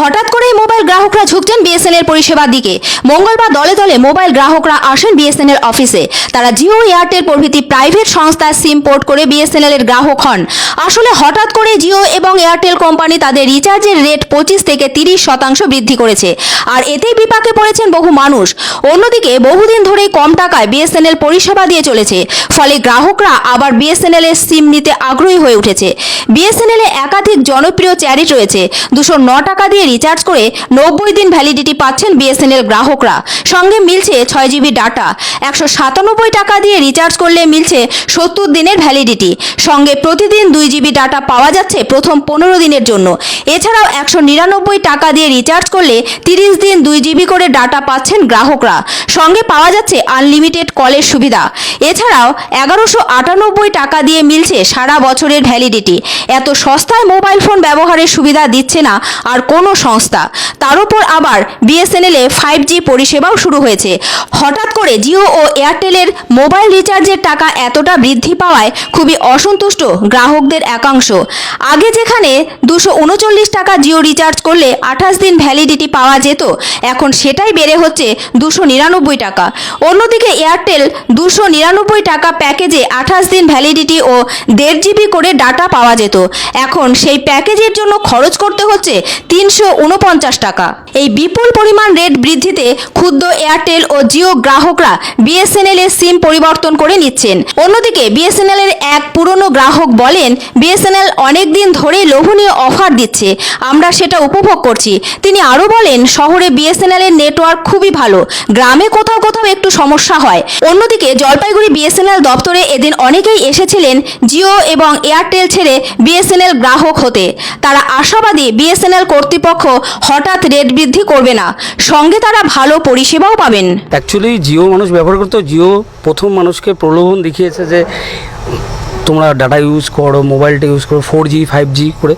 হঠাৎ করেই মোবাইল গ্রাহকরা ঝুঁকছেন বিএসএনএল পরিষেবার দিকে। মঙ্গলবার দলে দলে মোবাইল গ্রাহকরা আসেন বিএসএনএল অফিসে। তারা জিও, এয়ারটেল প্রভৃতি প্রাইভেট সংস্থার সিম পোর্ট করে বিএসএনএল এর গ্রাহক হন। আসলে হঠাৎ করে জিও এবং এয়ারটেল কোম্পানি তাদের রিচার্জের রেট 25 থেকে 30% বৃদ্ধি করেছে, আর এতেই বিপাকে পড়েছেন বহু মানুষ। অন্যদিকে বহুদিন ধরেই কম টাকায় বিএসএনএল পরিষেবা দিয়ে চলেছে, ফলে গ্রাহকরা আবার বিএসএনএল এর সিম নিতে আগ্রহী হয়ে উঠেছে। বিএসএনএল এ একাধিক জনপ্রিয় চ্যারিট রয়েছে। 209 টাকা দিয়ে রিচার্জ করে 90 দিন ভ্যালিডিটি পাচ্ছেন বিএসএনএল গ্রাহকরা। সঙ্গে মিলছে 6 জিবি ডাটা। 197 টাকা দিয়ে রিচার্জ করলে মিলছে 70 দিনের ভ্যালিডিটি। সঙ্গে প্রতিদিন 2 জিবি ডাটা পাওয়া যাচ্ছে প্রথম 15 দিনের জন্য। এছাড়াও 199 টাকা দিয়ে রিচার্জ করলে 30 দিন 2 জিবি করে ডাটা পাচ্ছেন গ্রাহকরা। সঙ্গে পাওয়া যাচ্ছে আনলিমিটেড কলের সুবিধা। এছাড়াও 1198 টাকা দিয়ে মিলছে সারা বছরের ভ্যালিডিটি। এত সস্তায় মোবাইল ফোন ব্যবহারের সুবিধা দিচ্ছে না আর কোনো সংস্থা। তার উপর আবার বিএসএনএল এ 5G পরিষেবাও শুরু হয়েছে। হঠাৎ করে জিও ও এয়ারটেলের মোবাইল রিচার্জের টাকা এতটা বৃদ্ধি পাওয়ায় খুবই অসন্তুষ্ট গ্রাহকদের একাংশ। আগে যেখানে 239 টাকা জিও রিচার্জ করলে 28 দিন ভ্যালিডিটি পাওয়া যেত, এখন সেটাই বেড়ে হচ্ছে 299 টাকা। অন্যদিকে এয়ারটেল 299 টাকা প্যাকেজে 28 দিন ভ্যালিডিটি ও 1.5 জিবি করে ডাটা পাওয়া যেত, এখন সেই প্যাকেজের জন্য খরচ করতে হচ্ছে 349 টাকা। এই বিপুল পরিমাণ রেট বৃদ্ধিতে ক্ষুব্ধ এয়ারটেল ও জিও গ্রাহকরা বিএসএনএল এর সিম পরিবর্তন করে নিচ্ছেন। অন্যদিকে বিএসএনএল এর এক পুরনো গ্রাহক বলেন, বিএসএনএল অনেক দিন ধরে লোভনীয় অফার দিচ্ছে, আমরা সেটা উপভোগ করছি। তিনি আরও বলেন, শহরে বিএসএনএল এর নেটওয়ার্ক খুবই ভালো, গ্রামে কোথাও কোথাও একটু সমস্যা হয়। অন্যদিকে জলপাইগুড়ি বিএসএনএল দপ্তরে এদিন অনেকেই এসেছিলেন জিও এবং এয়ারটেল ছেড়ে বিএসএনএল গ্রাহক হতে। তারা আশাবাদী বিএসএনএল কর্তৃপক্ষ হঠাৎ রেট বৃদ্ধি করবে না, সঙ্গে তারা ভালো পরিষেবাও পাবেন। অ্যাকচুয়ালি জিও মানুষ ব্যবহার করতো। জিও প্রথম মানুষকে প্রলোভন দেখিয়েছে যে তোমরা ডাটা ইউজ করো, মোবাইলটা ইউজ করো 4G 5G করে।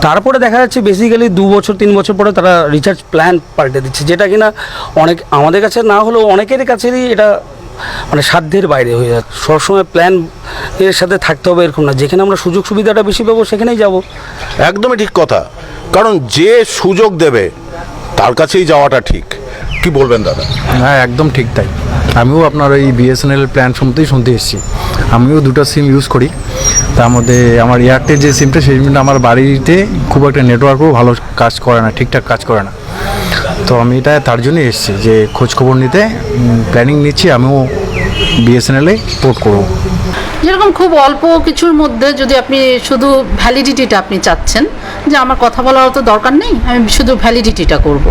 তারপরে দেখা যাচ্ছে বেসিক্যালি 2 বছর 3 বছর পরে তারা রিচার্জ প্ল্যান পাল্টে দিচ্ছে, যেটা কিনা অনেক আমাদের কাছে না হলেও অনেকের কাছেরই এটা মানে সাধ্যের বাইরে হয়ে যাচ্ছে। সবসময় প্ল্যান এর সাথে থাকতে হবে এরকম না, যেখানে আমরা সুযোগ সুবিধাটা বেশি পাবো সেখানেই যাব। একদমই ঠিক কথা, কারণ যে সুযোগ দেবে তার কাছেই যাওয়াটা ঠিক। কি বলবেন দাদা? হ্যাঁ, একদম ঠিক তাই। আমিও আপনার এই বিএসএনএল প্ল্যান শুনতে এসেছি। আমিও 2টা সিম ইউজ করি। তার মধ্যে আমার এয়ারটেল যে সিমটা, সেই সিমটা আমার বাড়িতে খুব একটা নেটওয়ার্কও ভালো কাজ করে না, ঠিকঠাক কাজ করে না। তো আমি এটা তার জন্যই এসেছি যে খোঁজখবর নিতে, প্ল্যানিং নিচ্ছি আমিও বিএসএনএলে পোর্ট করবো। যেরকম খুব অল্প কিছুর মধ্যে যদি আপনি শুধু ভ্যালিডিটিটা আপনি চাচ্ছেন যে আমার কথা বলার তো দরকার নেই, আমি শুধু ভ্যালিডিটিটা করব,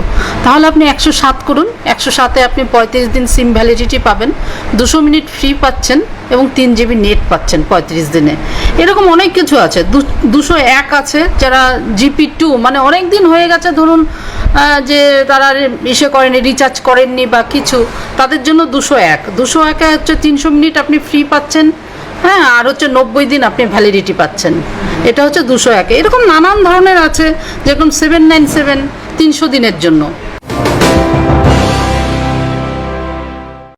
তাহলে আপনি 107 করুন। 107-এ আপনি 35 দিন সিম ভ্যালিডিটি পাবেন, 200 মিনিট ফ্রি পাচ্ছেন এবং 3 জিবি নেট পাচ্ছেন 35 দিনে। এরকম অনেক কিছু আছে। 201 আছে, যারা GP2 মানে অনেক দিন হয়ে গেছে, ধরুন যে তারা করেনি, রিচার্জ করেননি বা কিছু, তাদের জন্য 201-এ হচ্ছে 300 মিনিট আপনি ফ্রি পাচ্ছেন, হ্যাঁ, আর হচ্ছে 90 দিন আপনি ভ্যালিডিটি পাচ্ছেন। এটা হচ্ছে 201। এরকম নানান ধরনের আছে, যেরকম 797 300 দিনের জন্য।